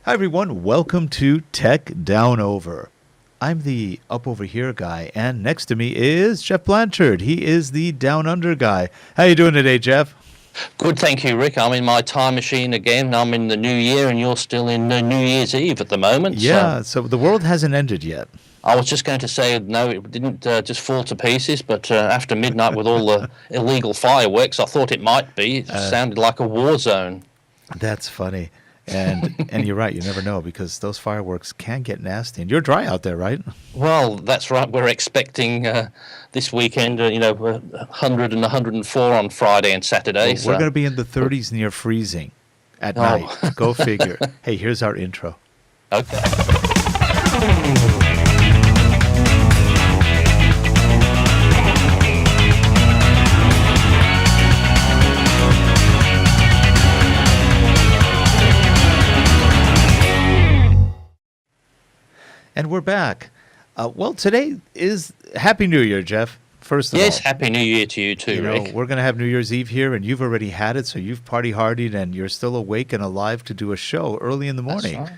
Hi, everyone. Welcome to Tech Down Over. I'm the up over here guy, and next to me is Jeff Blanchard. He is the down under guy. How you doing today, Jeff? Good, thank you, Rick. I'm in my time machine again. I'm in the new year, and you're still in New Year's Eve at the moment. Yeah, so the world hasn't ended yet. I was just going to say, no, it didn't just fall to pieces, but after midnight with all the illegal fireworks, I thought it might be. It sounded like a war zone. That's funny. And you're right, you never know, because those fireworks can get nasty. And you're dry out there, right? Well, that's right. We're expecting this weekend, 100 and 104 on Friday and Saturday. Well, we're going to be in the 30s near freezing at night. Go figure. Hey, here's our intro. Okay. And we're back. Well, today is Happy New Year, Jeff. First of all. Yes, Happy New Year to you too, Rick. We're going to have New Year's Eve here, and you've already had it, so you've party-hardied, and you're still awake and alive to do a show early in the morning.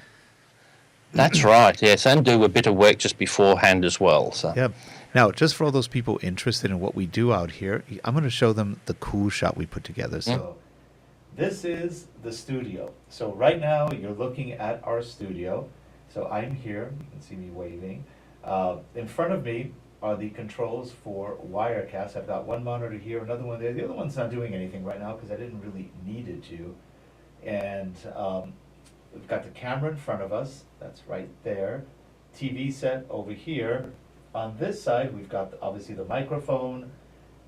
That's right, yes, and do a bit of work just beforehand as well. So. Yeah. Now, just for all those people interested in what we do out here, I'm going to show them the cool shot we put together. So this is the studio. So right now, you're looking at our studio. So I'm here, you can see me waving. In front of me are the controls for Wirecast. I've got one monitor here, another one there. The other one's not doing anything right now because I didn't really need it to. And we've got the camera in front of us, that's right there. TV set over here. On this side, we've got obviously the microphone.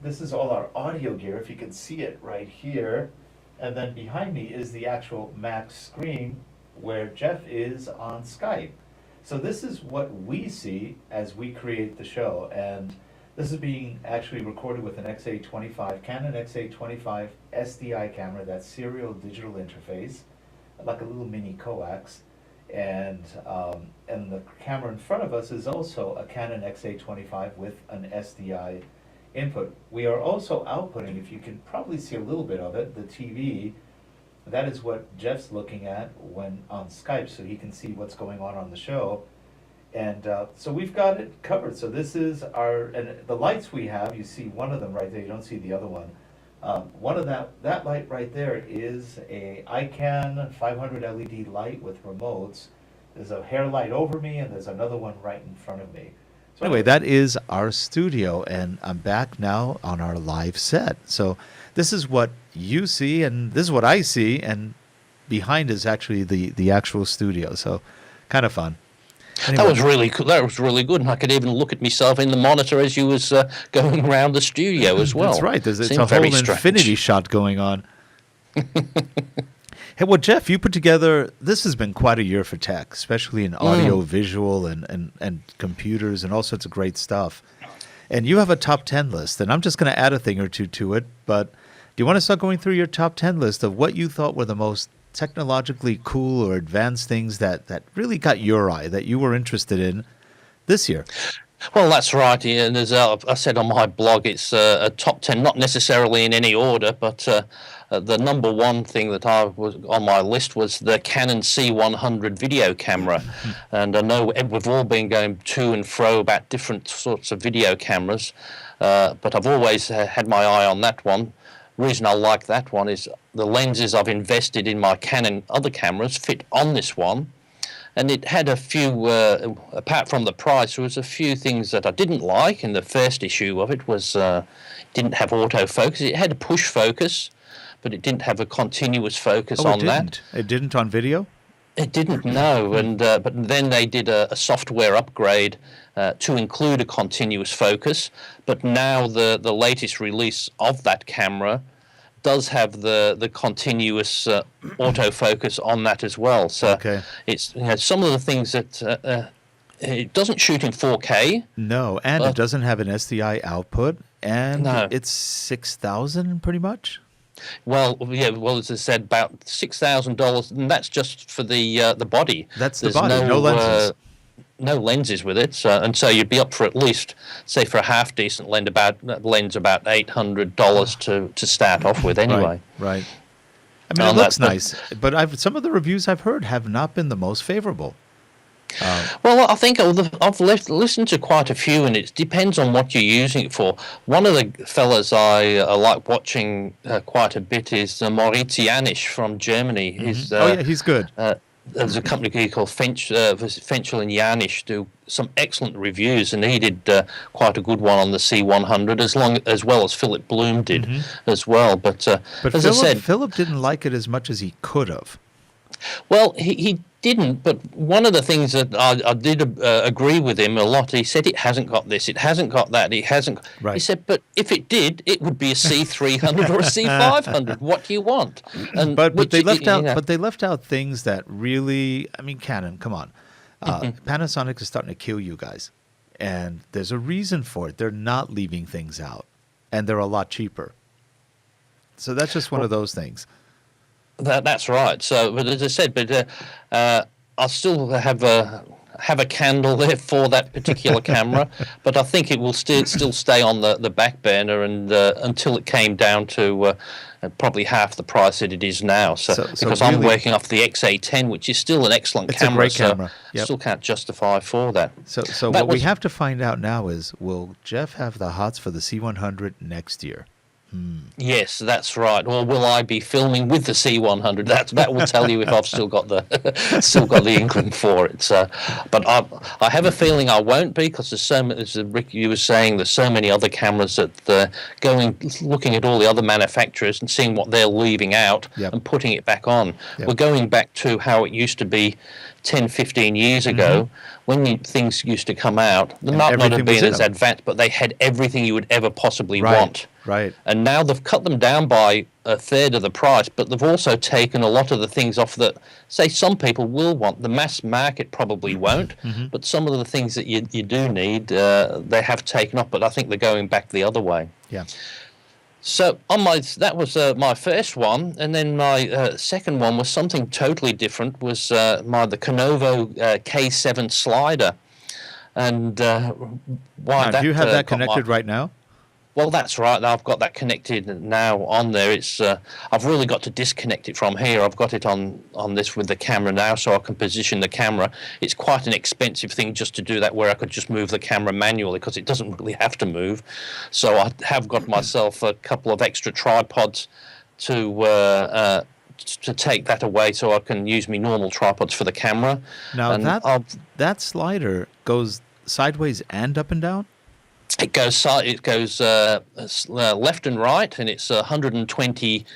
This is all our audio gear, if you can see it right here. And then behind me is the actual Mac screen where Jeff is on Skype. So this is what we see as we create the show, and this is being actually recorded with an XA25, Canon XA25 SDI camera, that's serial digital interface, like a little mini coax, and the camera in front of us is also a Canon XA25 with an SDI input. We are also outputting, if you can probably see a little bit of it, the TV. That is what Jeff's looking at when on Skype, so he can see what's going on the show. And so we've got it covered. So this is and the lights we have, you see one of them right there, you don't see the other one. One of that light right there is a ICANN 500 LED light with remotes. There's a hair light over me, and there's another one right in front of me. So anyway, that is our studio, and I'm back now on our live set. So this is what you see, and this is what I see, and behind is actually the actual studio. So kind of fun. Anyway. That was really cool. That was really good, and I could even look at myself in the monitor as you was going around the studio as well. That's right. It's a whole infinity shot going on. Hey, well, Jeff, you put together, this has been quite a year for tech, especially in audio, visual, and computers, and all sorts of great stuff. And you have a top 10 list, and I'm just going to add a thing or two to it, but do you want to start going through your top 10 list of what you thought were the most technologically cool or advanced things that really got your eye, that you were interested in this year? Well, that's right. Yeah, and as I said on my blog, it's a top 10, not necessarily in any order, but the number one thing that I was on my list was the Canon C100 video camera. And I know we've all been going to and fro about different sorts of video cameras, but I've always had my eye on that one. The reason I like that one is the lenses I've invested in my Canon other cameras fit on this one. And it had a few, apart from the price, there was a few things that I didn't like. And the first issue of it was didn't have autofocus. It had a push focus, but it didn't have a continuous focus on that. It didn't on video? It didn't, no. And but then they did a software upgrade to include a continuous focus. But now the latest release of that camera does have the continuous autofocus on that as well. So it's some of the things that it doesn't shoot in 4K. No, and it doesn't have an SDI output, and it's 6,000 pretty much. Well, yeah. Well, as I said, about $6,000, and that's just for the body. That's the body, no lenses. No lenses with it, and so you'd be up for at least, say, for a half decent lens, about $800 to start off with, anyway. Right. I mean, it looks nice, but some of the reviews I've heard have not been the most favorable. Well, I think I've listened to quite a few, and it depends on what you're using it for. One of the fellas I like watching quite a bit is Moritz Janisch from Germany. He's, he's good. There's a company called Fenchel and Janisch do some excellent reviews, and he did quite a good one on the C100, as well as Philip Bloom did as well. But as I said, Philip didn't like it as much as he could have. Well, he didn't, but one of the things that I did agree with him a lot, he said it hasn't got this, it hasn't got that, it hasn't. Right. He said, but if it did, it would be a C300 or a C500. What do you want? And but they left out things that really, I mean, Canon, come on. Panasonic is starting to kill you guys, and there's a reason for it. They're not leaving things out, and they're a lot cheaper. So that's just one of those things. That's right. So, but as I said, I'll still have a candle there for that particular camera, but I think it will still stay on the back burner and until it came down to probably half the price that it is now. So because I'm working off the XA10, which is still an excellent camera. It's a great camera. Yep. Still can't justify for that. So what we have to find out now is, will Jeff have the hots for the C100 next year? Yes, that's right. Or will I be filming with the C100? That will tell you if I've still got the inkling for it. But I have a feeling I won't be, because there's so many, as Rick, you were saying, there's so many other cameras that looking at all the other manufacturers and seeing what they're leaving out and putting it back on. We're going back to how it used to be 10, 15 years ago, when things used to come out. They might not have been as advanced, but they had everything you would ever possibly want. Right. And now they've cut them down by a third of the price, but they've also taken a lot of the things off that, say, some people will want. The mass market probably won't, but some of the things that you do need, they have taken off, but I think they're going back the other way. Yeah. So that was my first one, and then my second one was something totally different. Was the Kenovo K7 slider, and why? Do you have that connected right now? Well, that's right. I've got that connected now on there. It's I've really got to disconnect it from here. I've got it on this with the camera now, so I can position the camera. It's quite an expensive thing just to do that, where I could just move the camera manually, because it doesn't really have to move. So I have got myself a couple of extra tripods to take that away, so I can use my normal tripods for the camera. Now that slider goes sideways and up and down? It goes left and right, and it's a 120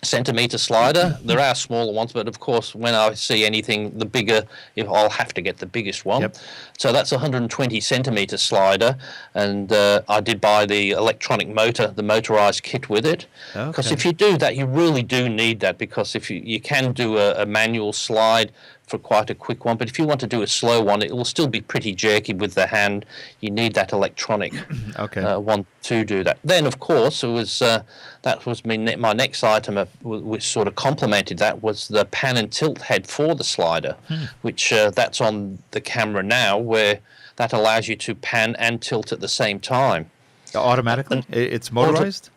centimeter slider. There are smaller ones, but of course, when I see anything, the bigger, I'll have to get the biggest one. Yep. So that's a 120 centimeter slider, and I did buy the electronic motor, the motorized kit with it. Because if you do that, you really do need that, because if you can do a manual slide for quite a quick one, but if you want to do a slow one, it will still be pretty jerky with the hand. You need that electronic one to do that. Then, of course, that was my next item, which sort of complemented that, was the pan and tilt head for the slider, which that's on the camera now, where that allows you to pan and tilt at the same time. Automatically? It's motorized?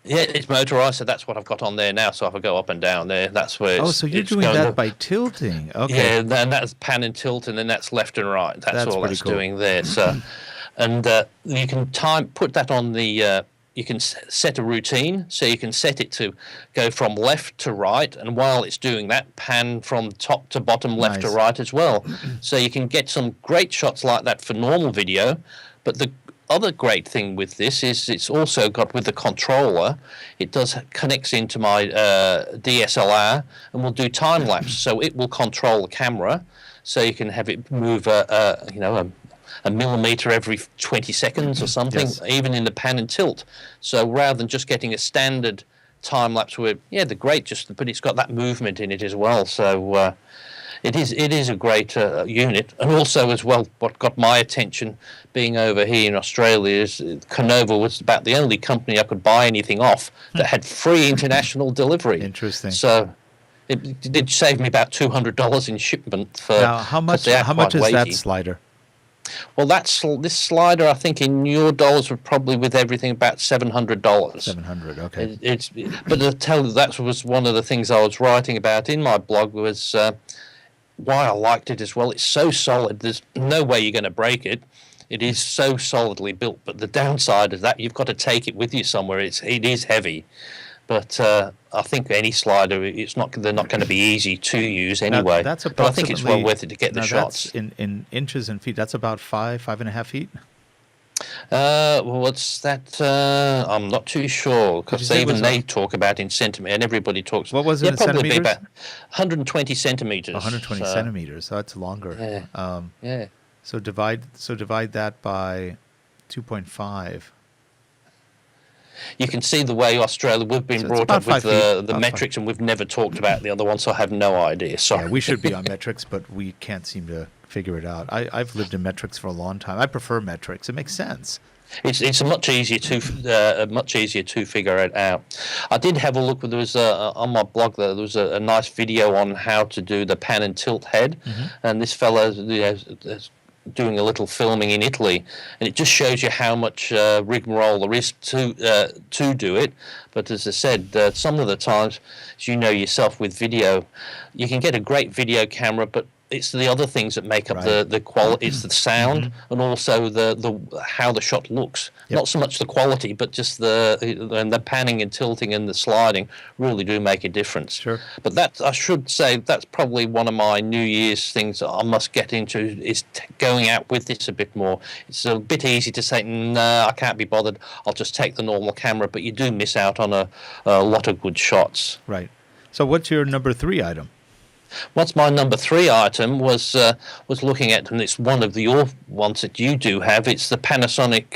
Yeah, it's motorized, so that's what I've got on there now. So if I go up and down there, that's where so you're doing that by tilting. Okay. Yeah, and that's pan and tilt, and then that's left and right. That's all that's doing there. So, and you can put that on the, you can set a routine, so you can set it to go from left to right, and while it's doing that, pan from top to bottom, left to right as well. So you can get some great shots like that for normal video, but the other great thing with this is it's also got, with the controller, it connects into my DSLR and will do time lapse. So it will control the camera, so you can have it move a millimeter every 20 seconds or something, even in the pan and tilt. So rather than just getting a standard time lapse where they're great, but it's got that movement in it as well. So it is a great unit. And also as well, what got my attention being over here in Australia is Kenovo was about the only company I could buy anything off that had free international delivery. Interesting. So it did save me about $200 in shipment. Now, how much is that slider? Well, this slider, I think, in your dollars, would probably with everything about $700. 700. Okay. But to tell you, that was one of the things I was writing about in my blog was why I liked it as well. It's so solid. There's no way you're going to break it. It is so solidly built. But the downside of that, you've got to take it with you somewhere. It is heavy. But I think any slider, they're not going to be easy to use anyway. Now, but I think it's well worth it to get the shots. In inches and feet, that's about 5.5 feet? What's that? I'm not too sure, because they talk about in centimetres, and everybody talks. What was it in probably centimetres? Be about 120 centimetres. 120 centimetres, so that's longer. Yeah. So divide that by 2.5. You can see the way Australia, we've been brought up with the metrics, and we've never talked about the other one, so I have no idea. Sorry. Yeah, we should be on metrics, but we can't seem to figure it out. I've lived in metrics for a long time. I prefer metrics. It makes sense. It's much easier to figure it out. I did have a look. There was on my blog there was a nice video on how to do the pan and tilt head, and this fella is doing a little filming in Italy, and it just shows you how much rigmarole there is to do it. But as I said, some of the times, as you know yourself with video, you can get a great video camera, but it's the other things that make up the quality. It's the sound and also the how the shot looks. Yep. Not so much the quality, but just the panning and tilting and the sliding really do make a difference. Sure. But that, I should say, that's probably one of my New Year's things that I must get into, is going out with this a bit more. It's a bit easy to say, I can't be bothered, I'll just take the normal camera, but you do miss out on a lot of good shots. Right. So what's your number 3 item? What's my number 3 item was looking at, and it's one of your ones that you do have. It's the Panasonic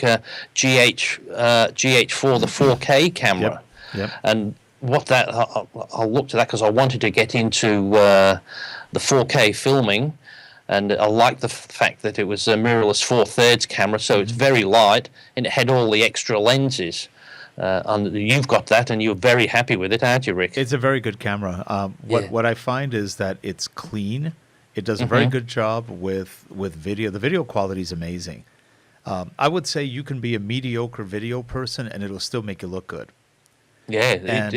GH4, the 4K camera. Yep. And what that I looked at that because I wanted to get into the 4K filming, and I liked the fact that it was a mirrorless 4/3 camera, so it's very light, and it had all the extra lenses. And you've got that, and you're very happy with it, aren't you, Rick? It's a very good camera. What I find is that it's clean. It does a very good job with video. The video quality is amazing. I would say you can be a mediocre video person, and it'll still make you look good. Yeah, and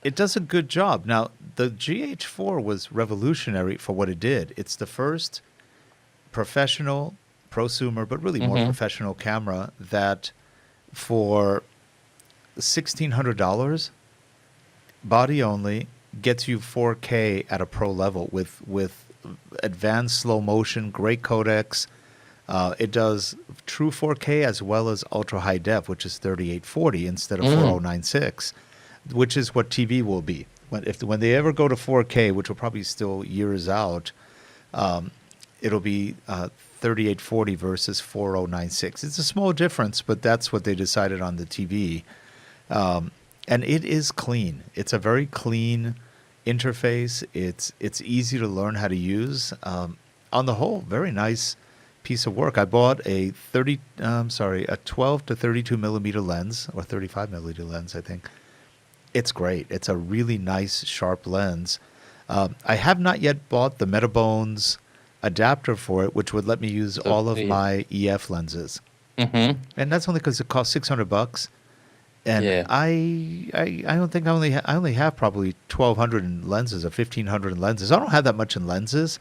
it does a good job. Now, the GH4 was revolutionary for what it did. It's the first professional, prosumer, but really more professional camera that for $1,600, body only, gets you 4K at a pro level with advanced slow motion, great codecs. It does true 4K as well as ultra high def, which is 3840 instead of 4096, which is what TV will be. When they ever go to 4K, which will probably still years out, it'll be 3840 versus 4096. It's a small difference, but that's what they decided on the TV. And it is clean. It's a very clean interface. It's easy to learn how to use. On the whole, very nice piece of work. I bought a 12 to 32 millimeter lens, or 35 millimeter lens, I think. It's great. It's a really nice, sharp lens. I have not yet bought the Metabones adapter for it, which would let me use all of my EF lenses. And that's only because it costs $600. And I don't think I only have probably 1,200 in lenses or 1,500 in lenses. I don't have that much in lenses,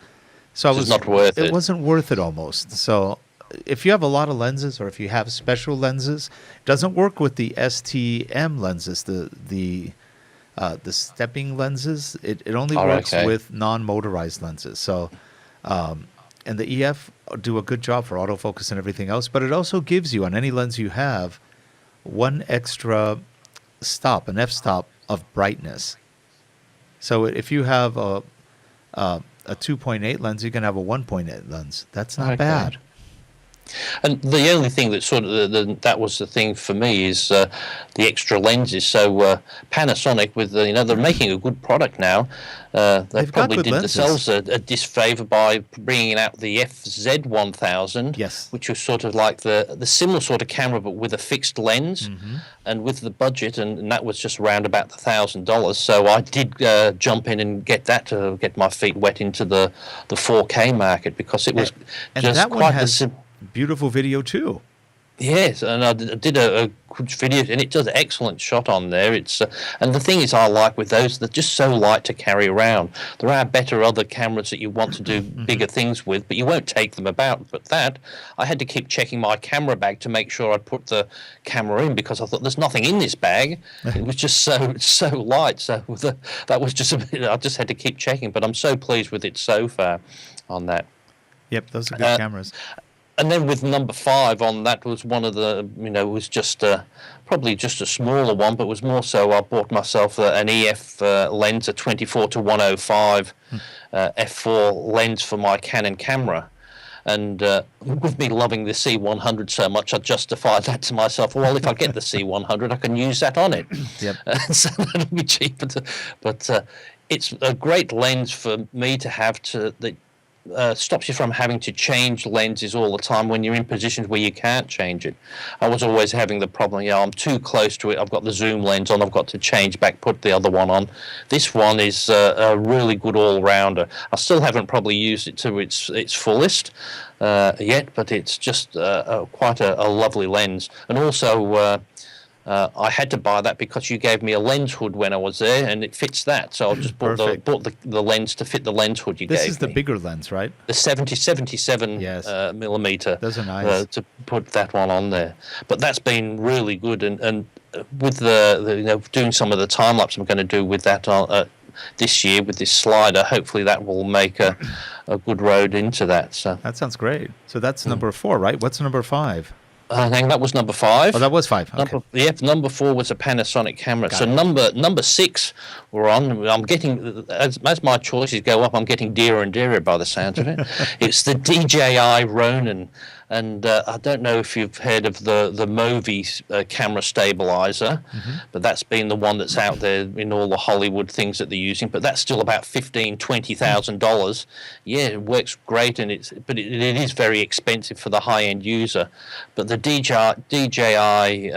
so it's not worth it. It wasn't worth it almost. So if you have a lot of lenses, or if you have special lenses, it doesn't work with the STM lenses, the stepping lenses. It only works with non-motorized lenses. So and the EF do a good job for autofocus and everything else, but it also gives you, on any lens you have, one extra stop, an f-stop of brightness. So if you have a 2.8 lens, you can have a 1.8 lens. That's not bad. And the only thing that sort of that was the thing for me is the extra lenses. So Panasonic, with they're making a good product now. They probably did themselves a disfavor by bringing out the FZ1000, which was sort of like the similar sort of camera but with a fixed lens, and with the budget, and that was just around about $1,000. So I did jump in and get that to get my feet wet into the 4K market, because it was just quite Beautiful video too. Yes, and I did a good video, and it does an excellent shot on there. It's and the thing is, I like with those, they're just so light to carry around. There are better other cameras that you want to do bigger things with, but you won't take them about. But that, I had to keep checking my camera bag to make sure I'd put the camera in, because I thought there's nothing in this bag. It was just so light. So that was just a bit, I just had to keep checking. But I'm so pleased with it so far on that. Yep, those are good cameras. And then with number 5 on that was one of the, was just probably just a smaller one, but was more so I bought myself an EF lens, a 24-105 f4 lens for my Canon camera. And with me loving the C100 so much, I justified that to myself. Well, if I get the C100, I can use that on it. Yep. So that'll be cheaper. But it's a great lens for me to have that stops you from having to change lenses all the time when you're in positions where you can't change it. I was always having the problem, I'm too close to it, I've got the zoom lens on, I've got to change back, put the other one on. This one is a really good all-rounder. I still haven't probably used it to its fullest yet, but it's just quite a lovely lens. And also, I had to buy that because you gave me a lens hood when I was there, and it fits that. So I just bought the lens to fit the lens hood you gave me. This is the bigger lens, right? The 77 millimeter. Those are nice. To put that one on there. But that's been really good, and with the doing some of the time lapse I'm going to do with that this year with this slider, hopefully that will make a good road into that. So that sounds great. So that's number 4, right? What's number 5? I think that was number 5. Oh, that was 5. Okay. Number 4 was a Panasonic camera. So number 6 we're on. I'm getting, as my choices go up, I'm getting dearer and dearer by the sound of it. It's the DJI Ronin. And I don't know if you've heard of the Movi camera stabilizer, but that's been the one that's out there in all the Hollywood things that they're using. But that's still about $15,000-$20,000. Yeah, it works great, but it is very expensive for the high-end user. But the DJI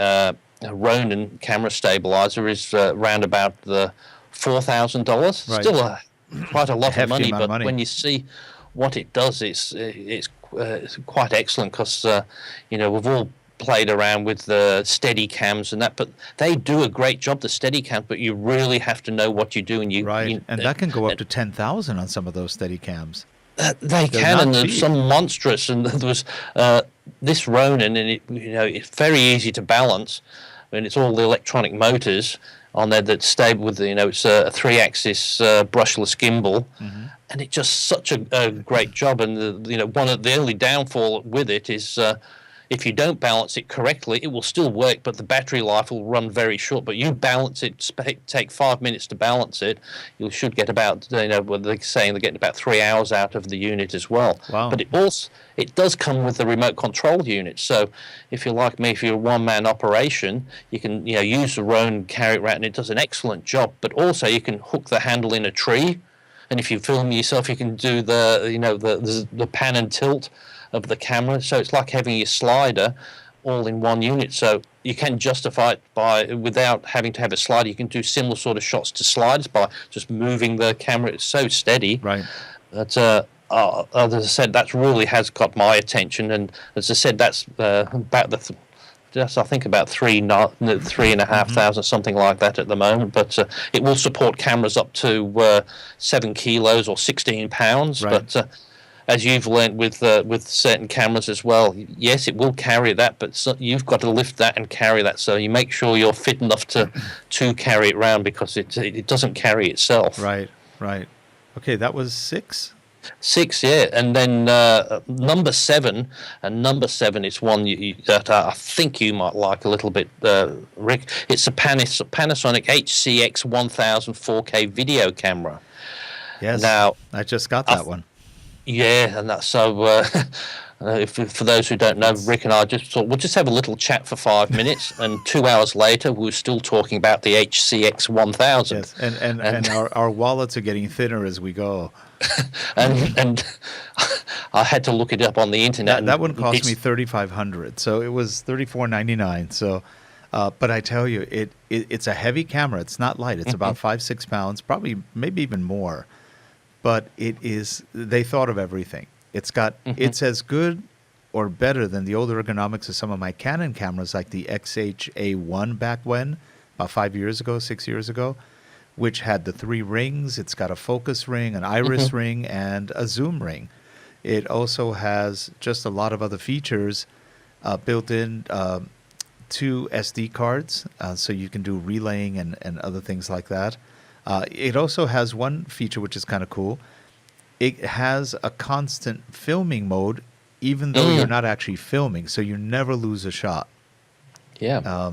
Ronin camera stabilizer is around about the $4,000. Right. Still quite a lot of money, but when you see what it does, it's quite excellent, because we've all played around with the steady cams and that, but they do a great job, the steady cams, but you really have to know what you're doing. And that can go up to 10,000 on some of those steady cams. They can, and there's some monstrous, and there was this Ronin, and it's very easy to balance. I mean, it's all the electronic motors on there that's stable with it's a 3-axis brushless gimbal. And it's just such a great job. And one of the only downfall with it is if you don't balance it correctly, it will still work, but the battery life will run very short. But you balance it, take 5 minutes to balance it, you should get about what they're saying, they're getting about 3 hours out of the unit as well. Wow. But it does come with the remote control unit. So if you're like me, if you're a one-man operation, you can use the Ronin, carry it around, and it does an excellent job. But also you can hook the handle in a tree. And if you film yourself, you can do the pan and tilt of the camera. So it's like having your slider all in one unit. So you can justify it without having to have a slider. You can do similar sort of shots to sliders by just moving the camera. It's so steady. Right. That as I said, that really has got my attention. And as I said, that's about I think about $3,500, something like that at the moment. But it will support cameras up to 7 kilos or 16 pounds. Right. But as you've learned with certain cameras as well, yes, it will carry that, but you've got to lift that and carry that. So you make sure you're fit enough to carry it around, because it doesn't carry itself. Right. Okay, that was 6. 6, yeah, and then number 7, and number 7 is one that I think you might like a little bit, Rick. It's a Panasonic HCX 1000 4K video camera. Yes, now I just got that one. Yeah, and that's so. For those who don't know, Rick and I just thought we'll just have a little chat for 5 minutes, and 2 hours later we were still talking about the HCX 1000. Yes, and our wallets are getting thinner as we go. and I had to look it up on the internet. That one cost me $3,500, so it was $34.99. So, but I tell you, it's a heavy camera. It's not light. It's about 5-6 pounds, probably maybe even more. But it is. They thought of everything. It's got. It's as good or better than the older ergonomics of some of my Canon cameras, like the XH-A1 back when, about 5 years ago, 6 years ago, which had the 3 rings. It's got a focus ring, an iris ring, and a zoom ring. It also has just a lot of other features built in, 2 SD cards, so you can do relaying and other things like that. It also has one feature which is kind of cool. It has a constant filming mode, even though you're not actually filming, so you never lose a shot. Yeah.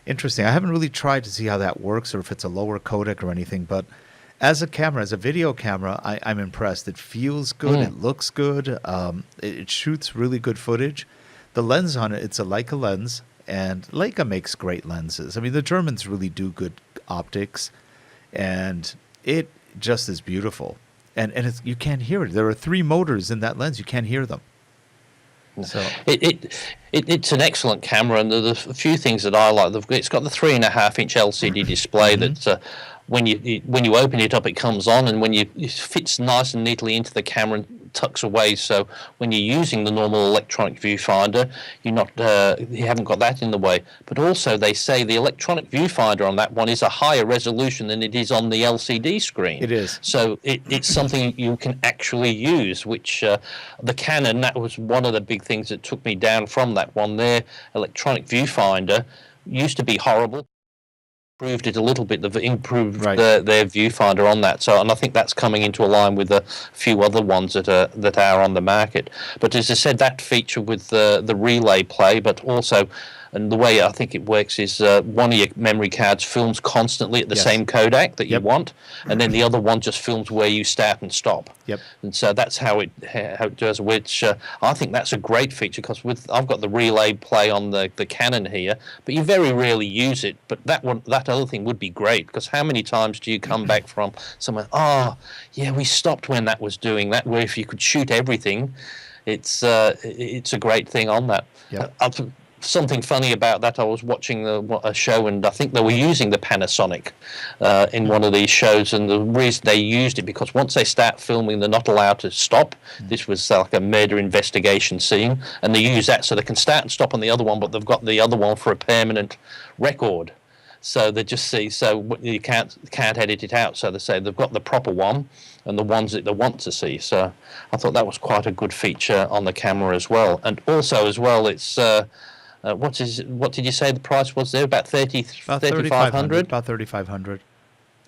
Interesting. I haven't really tried to see how that works or if it's a lower codec or anything, but as a camera, as a video camera, I'm impressed. It feels good. It looks good. It shoots really good footage. The lens on it, it's a Leica lens, and Leica makes great lenses. I mean, the Germans really do good optics, and it just is beautiful. And you can't hear it. There are 3 motors in that lens. You can't hear them. So it's an excellent camera, and there's a few things that I like. It's got the 3.5-inch LCD display that when you open it up, it comes on, and it fits nice and neatly into the camera and tucks away. So when you're using the normal electronic viewfinder, you haven't got that in the way. But also, they say the electronic viewfinder on that one is a higher resolution than it is on the LCD screen. It is. So it's something you can actually use, which the Canon, that was one of the big things that took me down from that one. Their electronic viewfinder used to be horrible. Improved it a little bit. They've improved their viewfinder on that. So, and I think that's coming into a line with a few other ones that are on the market. But as I said, that feature with the relay play, but also, and the way I think it works is one of your memory cards films constantly at the same codec that you want, and then the other one just films where you start and stop. And so that's how it does, which I think that's a great feature, because I've got the relay play on the Canon here, but you very rarely use it. But that other thing would be great, because how many times do you come back from somewhere, yeah, we stopped when that was doing that, where if you could shoot everything, it's a great thing on that. Something funny about that, I was watching a show, and I think they were using the Panasonic in one of these shows, and the reason they used it, because once they start filming, they're not allowed to stop. This was like a murder investigation scene, and they use that so they can start and stop on the other one, but they've got the other one for a permanent record. So they just see, so you can't edit it out. So they say they've got the proper one and the ones that they want to see. So I thought that was quite a good feature on the camera as well. And also as well, it's what did you say the price was there? About 3,500? About 3,500.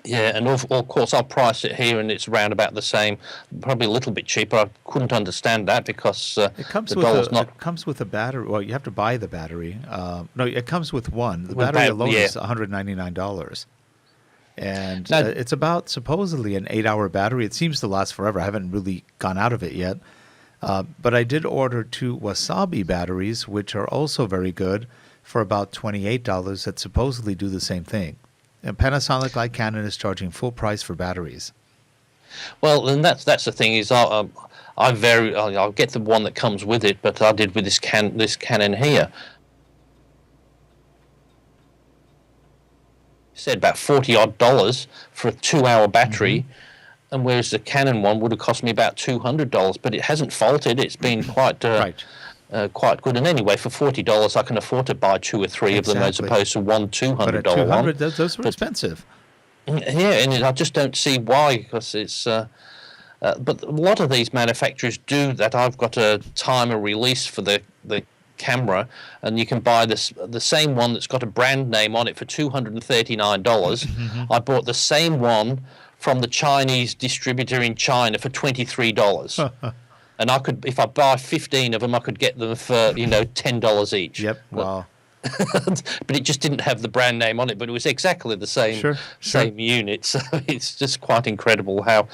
Yeah, and of course I'll price it here, and it's around about the same, probably a little bit cheaper. I couldn't understand that, because it comes with a battery. Well, you have to buy the battery. No, it comes with one. The battery alone is $199, and it's about supposedly an 8-hour battery. It seems to last forever. I haven't really gone out of it yet, but I did order 2 Wasabi batteries, which are also very good, for about $28 that supposedly do the same thing. And Panasonic, like Canon, is charging full price for batteries. Well, and that's the thing is, I'll get the one that comes with it, but I did with this Canon here. Said about $40 for a 2-hour battery, and whereas the Canon one would have cost me about $200, but it hasn't faulted. It's been quite quite good. And anyway, for $40, I can afford to buy 2 or 3 of them, as opposed to one $200 one. Those are expensive. Yeah, and I just don't see why, because it's. But a lot of these manufacturers do that. I've got a timer release for the camera, and you can buy the same one that's got a brand name on it for $239. I bought the same one from the Chinese distributor in China for $23. And I could, if I buy 15 of them, I could get them for $10 each. Yep. Wow. But it just didn't have the brand name on it. But it was exactly the same same unit. So it's just quite incredible how,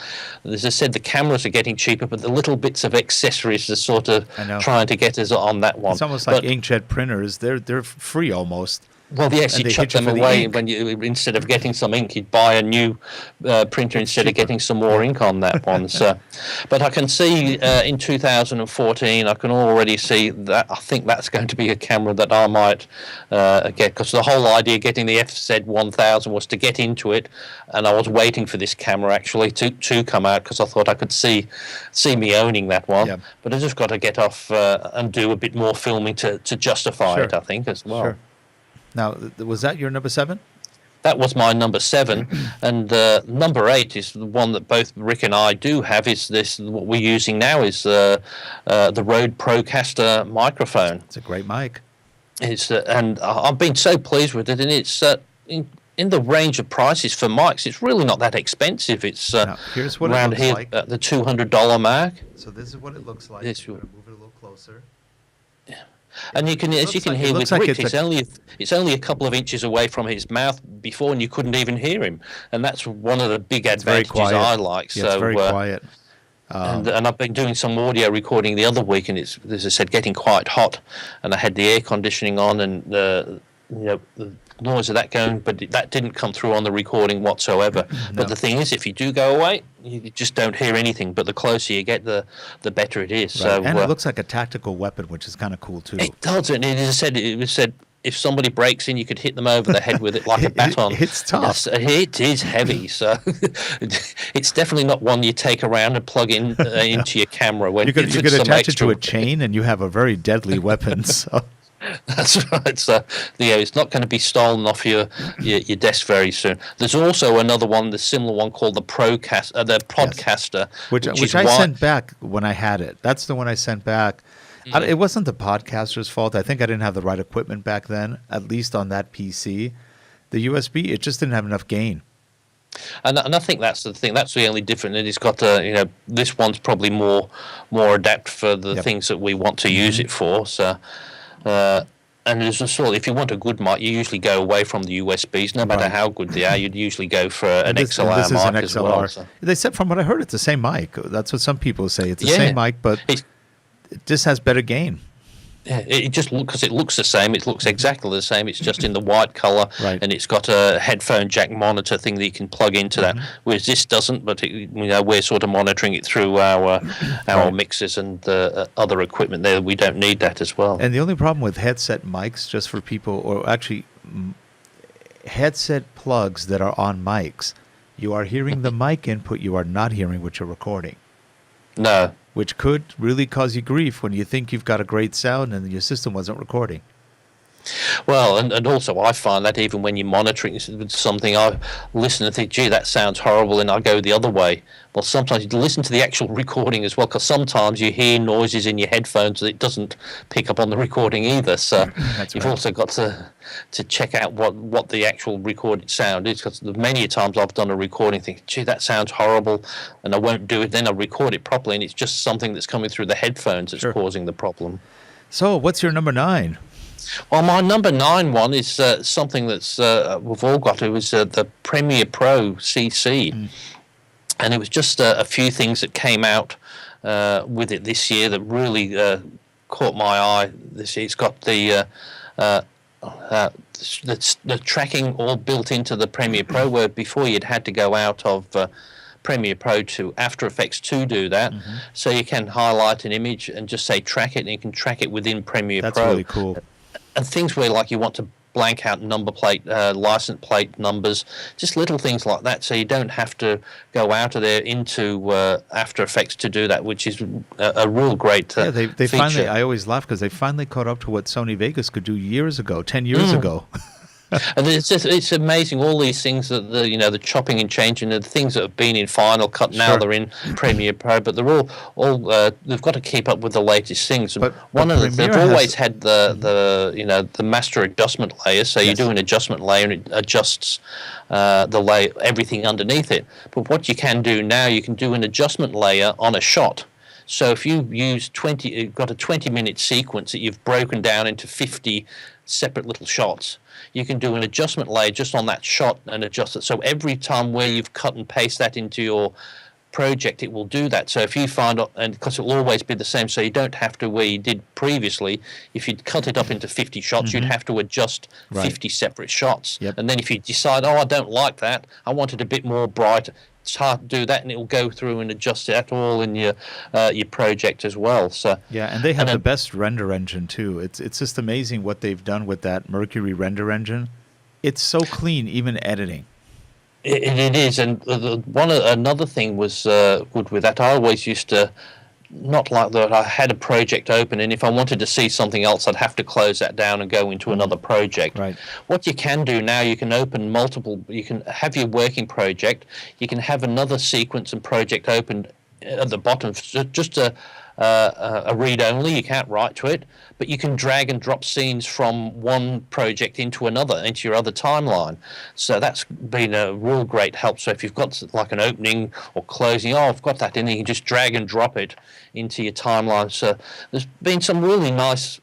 as I said, the cameras are getting cheaper, but the little bits of accessories are sort of trying to get us on that one. It's almost like inkjet printers. They're free almost. Well, yes, and you they chuck hit you them for the away ink. when you, instead of getting some ink, you'd buy a new printer instead of getting some more ink on that one. So, but I can see in 2014, I can already see that. I think that's going to be a camera that I might get, because the whole idea of getting the FZ1000 was to get into it, and I was waiting for this camera actually to come out, because I thought I could see me owning that one. Yeah. But I just got to get off and do a bit more filming to justify it, I think, as well. Sure. Now, was that your number 7? That was my number 7, and number 8 is the one that both Rick and I do have. Is this what we're using now? Is the Rode Procaster microphone? It's a great mic. It's and I've been so pleased with it, and it's in the range of prices for mics. It's really not that expensive. It's Now, here's what around it looks here like. at the $200 mark. So this is what it looks like. This I'm will- going to move it a little closer. And you can, as you can hear with Rick, it's only a couple of inches away from his mouth before, and you couldn't even hear him. And that's one of the big advantages I like. Yeah, so it's very quiet. and I've been doing some audio recording the other week, and it's, as I said, getting quite hot. And I had the air conditioning on, and the noise of that going, but that didn't come through on the recording whatsoever. No. But the thing is, if you do go away, you just don't hear anything. But the closer you get, the better it is. Right. So And it looks like a tactical weapon, which is kind of cool too. it does, and it was said if somebody breaks in, you could hit them over the head with it like a baton. It's tough. It is heavy, so it's definitely not one you take around and plug in into your camera. When You could it's some attach it extra- to a chain, and you have a very deadly weapon. So. That's right. So it's not going to be stolen off your desk very soon. There's also another one, the similar one called the Podcaster, Which is I why- sent back when I had it. That's the one I sent back. It wasn't the podcaster's fault. I think I didn't have the right equipment back then, at least on that PC. The USB, it just didn't have enough gain. And I think that's the thing. That's the only difference. And it's got this one's probably more adapt for the things that we want to use it for. So. And there's a sort. If you want a good mic, you usually go away from the USBs. No matter how good they are, you'd usually go for an XLR this is mic an as XLR. well. So. They said, from what I heard, it's the same mic. That's what some people say. It's the same mic, but it just has better gain. Yeah, it just because it looks the same. It looks exactly the same. It's just in the white color, Right. and it's got a headphone jack monitor thing that you can plug into that. Whereas this doesn't. But we're sort of monitoring it through our mixers and other equipment there. We don't need that as well. And the only problem with headset mics, just for people, or actually headset plugs that are on mics, you are hearing the mic input. You are not hearing what you're recording. No. Which could really cause you grief when you think you've got a great sound and your system wasn't recording. Well, and also I find that even when you're monitoring something, I listen and think, gee, that sounds horrible, and I go the other way. Well, sometimes you listen to the actual recording as well, because sometimes you hear noises in your headphones that it doesn't pick up on the recording either. So you've also got to check out what the actual recorded sound is, because many times I've done a recording thinking, gee, that sounds horrible, and I won't do it. Then I record it properly, and it's just something that's coming through the headphones that's causing the problem. So what's your number 9? Well, my number 9 one is something that's we've all got. It was the Premiere Pro CC, and it was just a few things that came out with it this year that really caught my eye. This year, it's got the tracking all built into the Premiere Pro, where before you'd had to go out of Premiere Pro to After Effects to do that. So you can highlight an image and just say track it, and you can track it within Premiere Pro. That's really cool. And things where, like, you want to blank out number plate, license plate numbers, just little things like that, so you don't have to go out of there into After Effects to do that, which is a real great they feature. finally, I always laugh because they finally caught up to what Sony Vegas could do years ago, 10 years ago. And it's amazing, all these things that the chopping and changing, the things that have been in Final Cut now they're in Premiere Pro, but they're all they've got to keep up with the latest things. And they've always had the master adjustment layer, so you do an adjustment layer and it adjusts everything underneath it. But what you can do now, you can do an adjustment layer on a shot. So if you use you've got a 20-minute sequence that you've broken down into 50 separate little shots, you can do an adjustment layer just on that shot and adjust it. So every time where you've cut and paste that into your project it will do that. So if you find, and because it will always be the same, so you don't have to, where you did previously, if you'd cut it up into 50 shots, you'd have to adjust 50 separate shots. Yep. And then if you decide, oh, I don't like that, I want it a bit more bright, it's hard to do that, and it will go through and adjust it all in your project as well. So yeah, and they have the best render engine too. It's just amazing what they've done with that Mercury render engine. It's so clean, even editing. It is, and another thing was good with that. I always used to not like that. I had a project open, and if I wanted to see something else, I'd have to close that down and go into another project. Right. What you can do now, you can open multiple. You can have your working project. You can have another sequence and project open at the bottom, just a read only. You can't write to it, but you can drag and drop scenes from one project into another, into your other timeline. So that's been a real great help. So if you've got like an opening or closing, oh, I've got that in there, you can just drag and drop it into your timeline. So there's been some really nice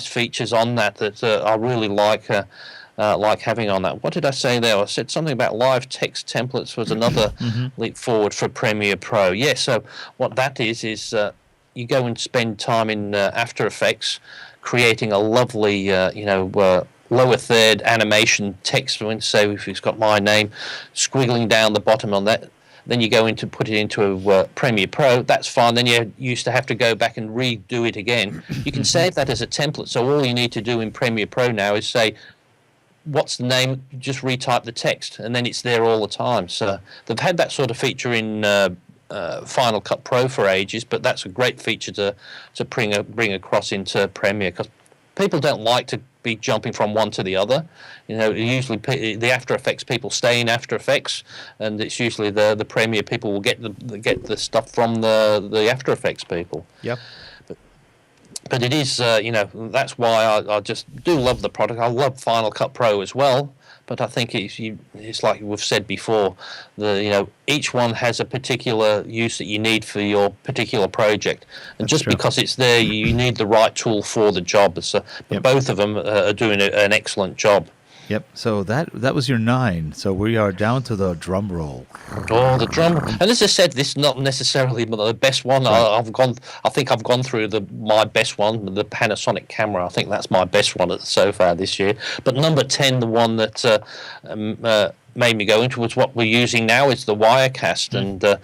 features on that I really like having on that. What did I say there? I said something about live text templates was another leap forward for Premiere Pro. Yeah, so what that is you go and spend time in After Effects creating a lovely, lower third animation text. So if it's got my name, squiggling down the bottom on that, then you go into put it into Premiere Pro. That's fine. Then you used to have to go back and redo it again. You can save that as a template. So all you need to do in Premiere Pro now is say, what's the name, just retype the text, and then it's there all the time. So they've had that sort of feature in Final Cut Pro for ages, but that's a great feature to bring across into Premiere, because people don't like to be jumping from one to the other. Usually the After Effects people stay in After Effects, and it's usually the Premiere people will get the stuff from the After Effects people. Yep. But it is, that's why I just do love the product. I love Final Cut Pro as well, but I think it's like we've said before, each one has a particular use that you need for your particular project. And just because it's there, you need the right tool for the job. So, but both of them are doing an excellent job. Yep. So that was your 9. So we are down to the drum roll. Oh, the drum! And as I said, this is not necessarily the best one. Right. I think I've gone through my best one, the Panasonic camera. I think that's my best one so far this year. But number 10, the one that made me go into was what we're using now. Is the Wirecast and the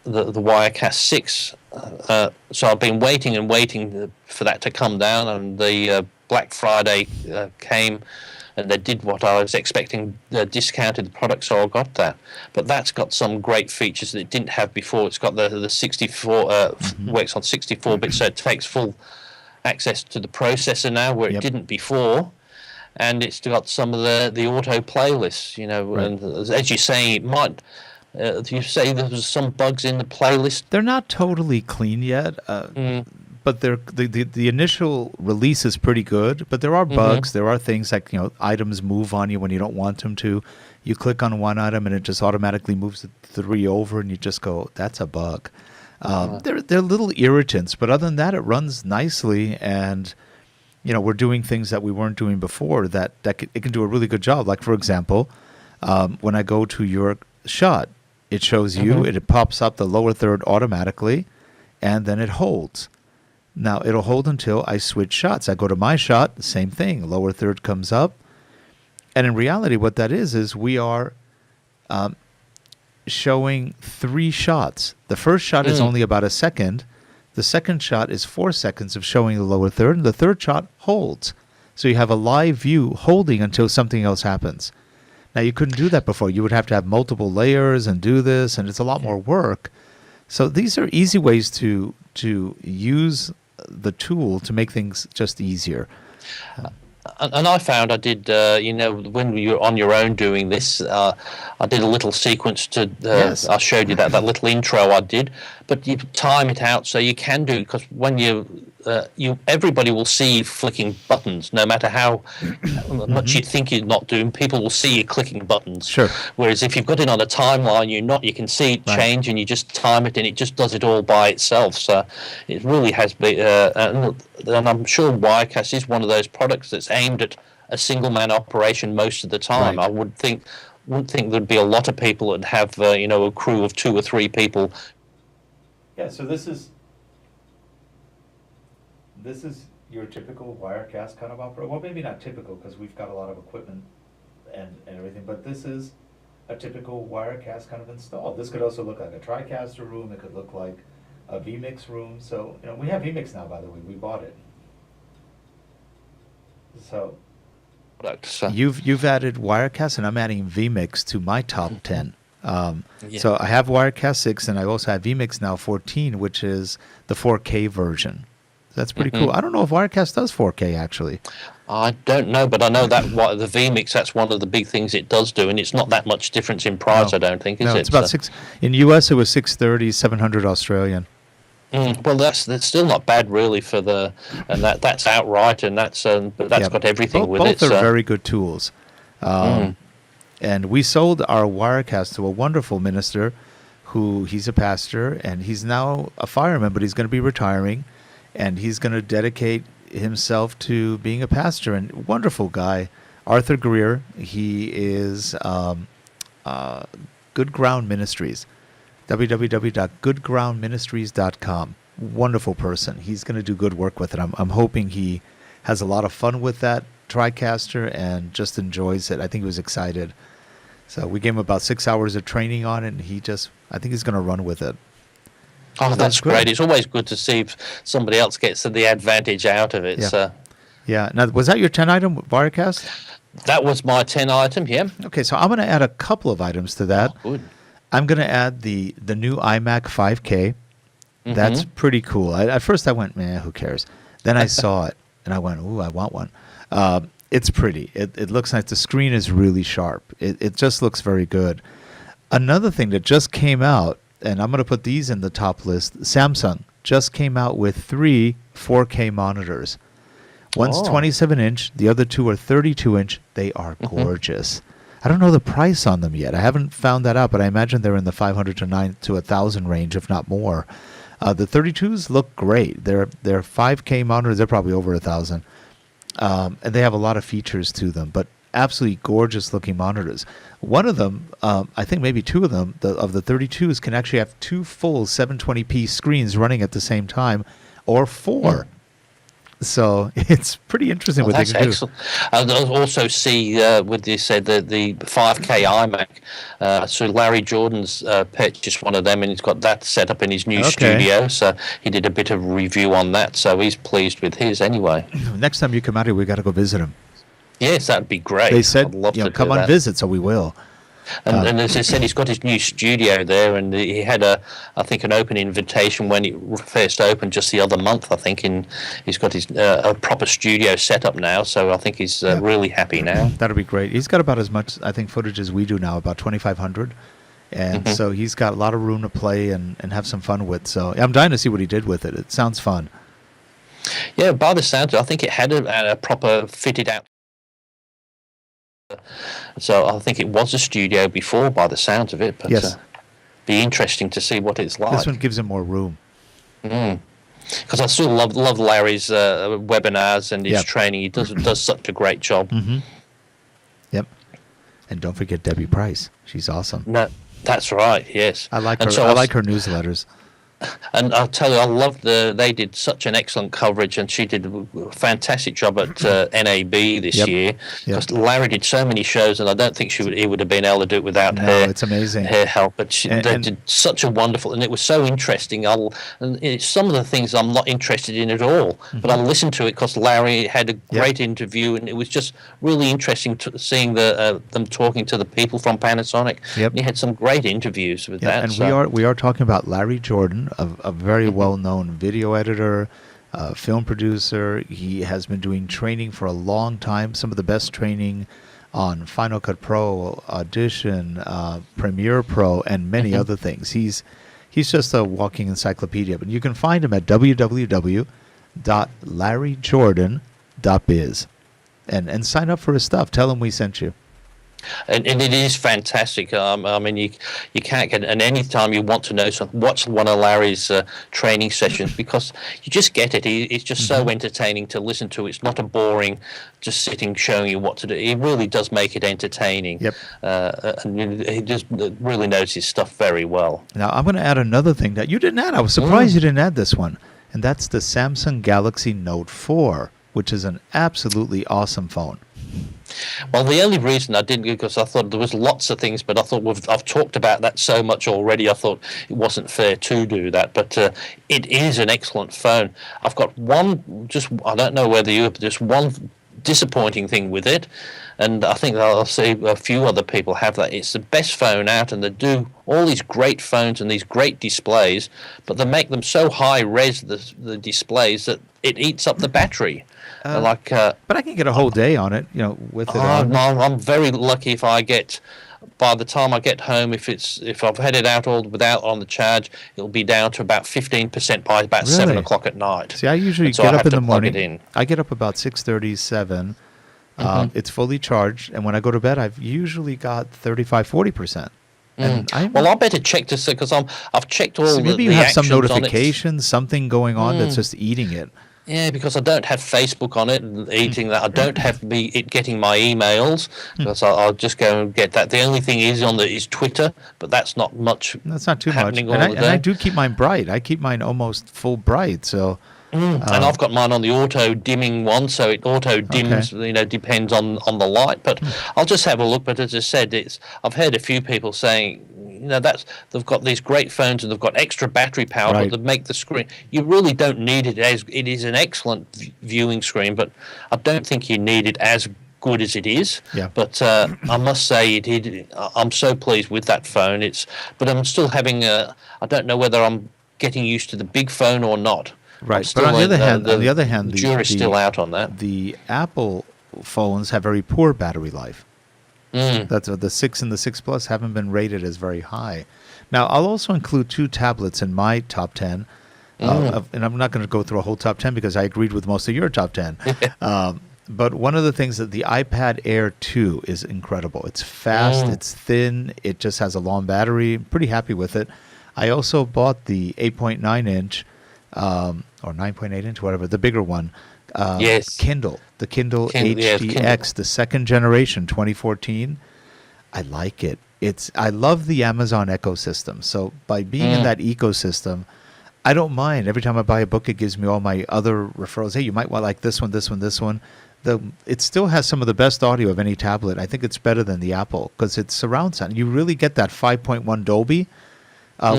Wirecast 6. So I've been waiting for that to come down, and the Black Friday came. And they did what I was expecting, discounted the product, so I got that. But that's got some great features that it didn't have before. It's got the 64, works on 64-bit, so it takes full access to the processor now, where it didn't before. And it's got some of the auto playlists, Right. And as you say, it might... you say there was some bugs in the playlist. They're not totally clean yet. But the initial release is pretty good, but there are bugs. There are things like, items move on you when you don't want them to. You click on one item and it just automatically moves the 3 over, and you just go, that's a bug. They're little irritants, but other than that, it runs nicely, and we're doing things that we weren't doing before that it can do a really good job. Like, for example, when I go to your shot, it shows you, it pops up the lower third automatically, and then it holds. Now, it'll hold until I switch shots. I go to my shot, the same thing. Lower third comes up. And in reality, what that is we are showing 3 shots. The first shot is only about a second. The second shot is 4 seconds of showing the lower third. And the third shot holds. So you have a live view holding until something else happens. Now, you couldn't do that before. You would have to have multiple layers and do this, and it's a lot more work. So these are easy ways to use the tool to make things just easier. And I found I did, when you're on your own doing this, I did a little sequence to, I showed you that little intro I did, but you time it out so you can do, because when everybody will see you flicking buttons, no matter how much you think you're not doing, people will see you clicking buttons. Sure. Whereas if you've got it on a timeline, you can see it change, and you just time it, and it just does it all by itself. So it really has been, and I'm sure Wirecast is one of those products that's aimed at a single man operation most of the time. Right. I would think wouldn't think there'd be a lot of people that have, a crew of 2 or 3 people. Yeah, so this is your typical Wirecast kind of opera. Well, maybe not typical because we've got a lot of equipment and everything, but this is a typical Wirecast kind of install. This could also look like a TriCaster room. It could look like a vMix room. So, we have vMix now, by the way. We bought it. So you've added Wirecast, and I'm adding vMix to my top 10. So I have Wirecast 6, and I also have vMix now 14, which is the 4K version. That's pretty cool. I don't know if Wirecast does 4K, actually. I don't know, but I know that the vMix, that's one of the big things it does do, and it's not that much difference in price, I don't think, is it? No, it's about $6. In US, it was $630, 700 Australian. Well, that's still not bad, really, and that's outright, and that's but that's got everything with it. Both are very good tools. And we sold our Wirecast to a wonderful minister he's a pastor, and he's now a fireman, but he's going to be retiring, and he's going to dedicate himself to being a pastor. And wonderful guy, Arthur Greer. He is Good Ground Ministries, www.goodgroundministries.com. Wonderful person. He's going to do good work with it. I'm hoping he has a lot of fun with that TriCaster and just enjoys it. I think he was excited. So we gave him about 6 hours of training on it, and I think he's going to run with it. Oh, that's great. It's always good to see if somebody else gets the advantage out of it. Yeah. So. Yeah. Now, was that your 10-item Wirecast? That was my 10-item, yeah. Okay, so I'm going to add a couple of items to that. Oh, good. I'm going to add the new iMac 5K. That's pretty cool. At first I went, man, who cares? Then I saw it, and I went, ooh, I want one. It's pretty. It looks nice. The screen is really sharp. It just looks very good. Another thing that just came out, and I'm going to put these in the top list, Samsung just came out with 3 4K monitors. One's 27-inch. The other 2 are 32-inch. They are gorgeous. I don't know the price on them yet. I haven't found that out, but I imagine they're in the $500 to $1,000 range, if not more. The 32s look great. They're 5K monitors. They're probably over $1,000. And they have a lot of features to them, but absolutely gorgeous looking monitors. One of them, I think maybe 2 of them, of the 32s, can actually have 2 full 720p screens running at the same time, or 4. So it's pretty interesting what they can do. I'll also see with this the 5K iMac. So Larry Jordan's purchased one of them, and he's got that set up in his new studio. So he did a bit of review on that. So he's pleased with his anyway. Next time you come out here, we got to go visit him. Yes, that'd be great. They said, come on visit, so we will. And as I said, he's got his new studio there, and he had I think, an open invitation when it first opened just the other month. I think, he's got his a proper studio set up now, so I think he's really happy now. That'll be great. He's got about as much, I think, footage as we do now, about 2,500, and so he's got a lot of room to play and have some fun with. So I'm dying to see what he did with it. It sounds fun. Yeah, by the sound, I think it had a proper fitted out. So I think it was a studio before, by the sounds of it. But yes. Be interesting to see what it's like. This one gives him more room. Because I still love Larry's webinars and his training. He does such a great job. Yep. And don't forget Debbie Price. She's awesome. No, that's right. Yes. I like her. So I like her newsletters. And I'll tell you, I love they did such an excellent coverage, and she did a fantastic job at NAB this year. Because Larry did so many shows, and I don't think he would have been able to do it without her. It's amazing. Her help, but they did such a wonderful, and it was so interesting. Some of the things I'm not interested in at all, but I listened to it because Larry had a great interview, and it was just really interesting seeing them talking to the people from Panasonic. And he had some great interviews with that. And we are talking about Larry Jordan, a very well-known video editor, film producer. He has been doing training for a long time, some of the best training on Final Cut Pro, Audition, Premiere Pro, and many other things. He's just a walking encyclopedia. But you can find him at www.larryjordan.biz and sign up for his stuff. Tell him we sent you. And it is fantastic. I mean, you can't get, and any time you want to know something, watch one of Larry's training sessions, because you just get it. It's just so entertaining to listen to. It's not a boring, just sitting showing you what to do. He really does make it entertaining. Yep. And he just really knows his stuff very well. Now, I'm going to add another thing that you didn't add. I was surprised you didn't add this one, and that's the Samsung Galaxy Note 4, which is an absolutely awesome phone. Well, the only reason I didn't, because I thought there was lots of things, but I thought I've talked about that so much already. I thought it wasn't fair to do that, but it is an excellent phone. I've got I don't know whether you have just one disappointing thing with it, and I think I'll see a few other people have that. It's the best phone out, and they do all these great phones and these great displays, but they make them so high res, the displays, that it eats up the battery. But I can get a whole day on it, with it on. I'm very lucky if I get, by the time I get home, if I've had it out all without on the charge, it'll be down to about 15% by about 7 o'clock at night. See, I usually get up in the morning. I get up about 6:30, 7. It's fully charged, and when I go to bed, I've usually got 35-40%. Well, I better check to see, because I've checked all the maybe you have some actions on it. notifications, something going on that's just eating it. Yeah, because I don't have Facebook on it and eating that. I don't have it getting my emails, because I'll just go and get that. The only thing is Twitter, but that's not much. That's not too much. And I do keep mine bright. I keep mine almost full bright. So. And I've got mine on the auto dimming one, so it auto dims. Depends on the light. But I'll just have a look. But as I said, I've heard a few people saying, they've got these great phones and they've got extra battery power, but they make the screen. You really don't need it as it is an excellent viewing screen, but I don't think you need it as good as it is. Yeah. But I must say, I'm so pleased with that phone. But I'm still having I don't know whether I'm getting used to the big phone or not. Right, but on the other hand, the jury's still out on that. The Apple phones have very poor battery life. That's the 6 and the 6 Plus haven't been rated as very high. Now, I'll also include 2 tablets in my top 10, and I'm not going to go through a whole top 10 because I agreed with most of your top 10. But one of the things that the iPad Air 2 is incredible. It's fast, it's thin, it just has a long battery. Pretty happy with it. I also bought the 8.9-inch. Or 9.8 inch, whatever, the bigger one. Kindle, the Kindle HDX, the second generation, 2014. I like it. I love the Amazon ecosystem. So by being in that ecosystem, I don't mind. Every time I buy a book, it gives me all my other referrals. Hey, you might want like this one, this one, this one. It still has some of the best audio of any tablet. I think it's better than the Apple because it's surround sound. You really get that 5.1 Dolby,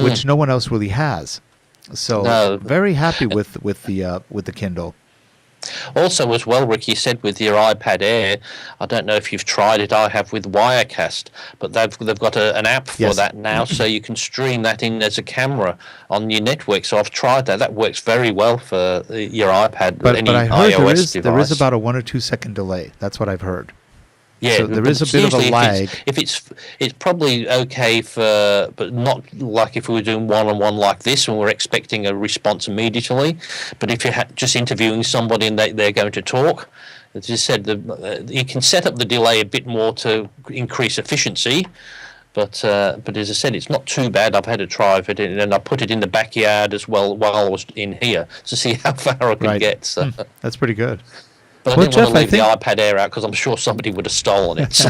which no one else really has. So very happy with the Kindle. Also, as well, Rick, you said with your iPad Air, I don't know if you've tried it. I have with Wirecast, but they've got an app for that now, so you can stream that in as a camera on your network. So I've tried that. That works very well for your iPad. But I heard iOS there is about a 1 or 2 second delay. That's what I've heard. Yeah, so there is a bit of a lag. If it's probably okay but not like if we were doing one-on-one like this and we're expecting a response immediately. But if you're just interviewing somebody and they're going to talk, as you said, you can set up the delay a bit more to increase efficiency. But as I said, it's not too bad. I've had a try of it, and I put it in the backyard as well while I was in here to see how far I could get. So. That's pretty good. But I didn't want to leave the iPad Air out because I'm sure somebody would have stolen it.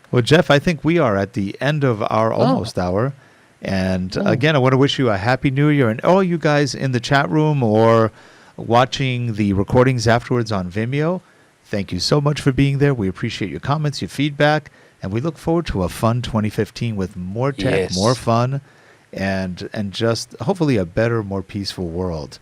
Well, Jeff, I think we are at the end of our almost hour. And again, I want to wish you a Happy New Year. And all you guys in the chat room or watching the recordings afterwards on Vimeo, thank you so much for being there. We appreciate your comments, your feedback. And we look forward to a fun 2015 with more tech, more fun, and just hopefully a better, more peaceful world.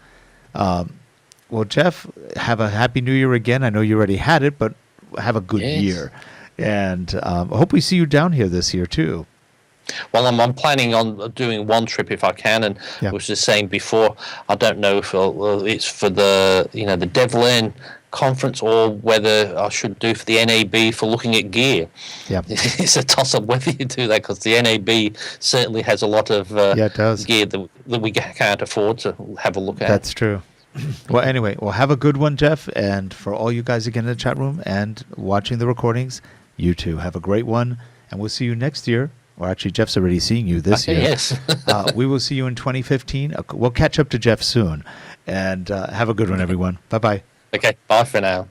Well, Jeff, have a Happy New Year again. I know you already had it, but have a good year. And I hope we see you down here this year, too. Well, I'm planning on doing one trip if I can, and I was just saying before, I don't know if it's for the Devland conference or whether I should do for the NAB for looking at gear. Yeah, it's a toss-up whether you do that because the NAB certainly has a lot of gear that we can't afford to have a look at. That's true. Well, anyway, have a good one, Jeff. And for all you guys again in the chat room and watching the recordings, You too. Have a great one, and we'll see you next year. Or actually, Jeff's already seeing you this year. Yes. We will see you in 2015. We'll catch up to Jeff soon. And have a good one, everyone. Bye-bye. Okay, bye for now.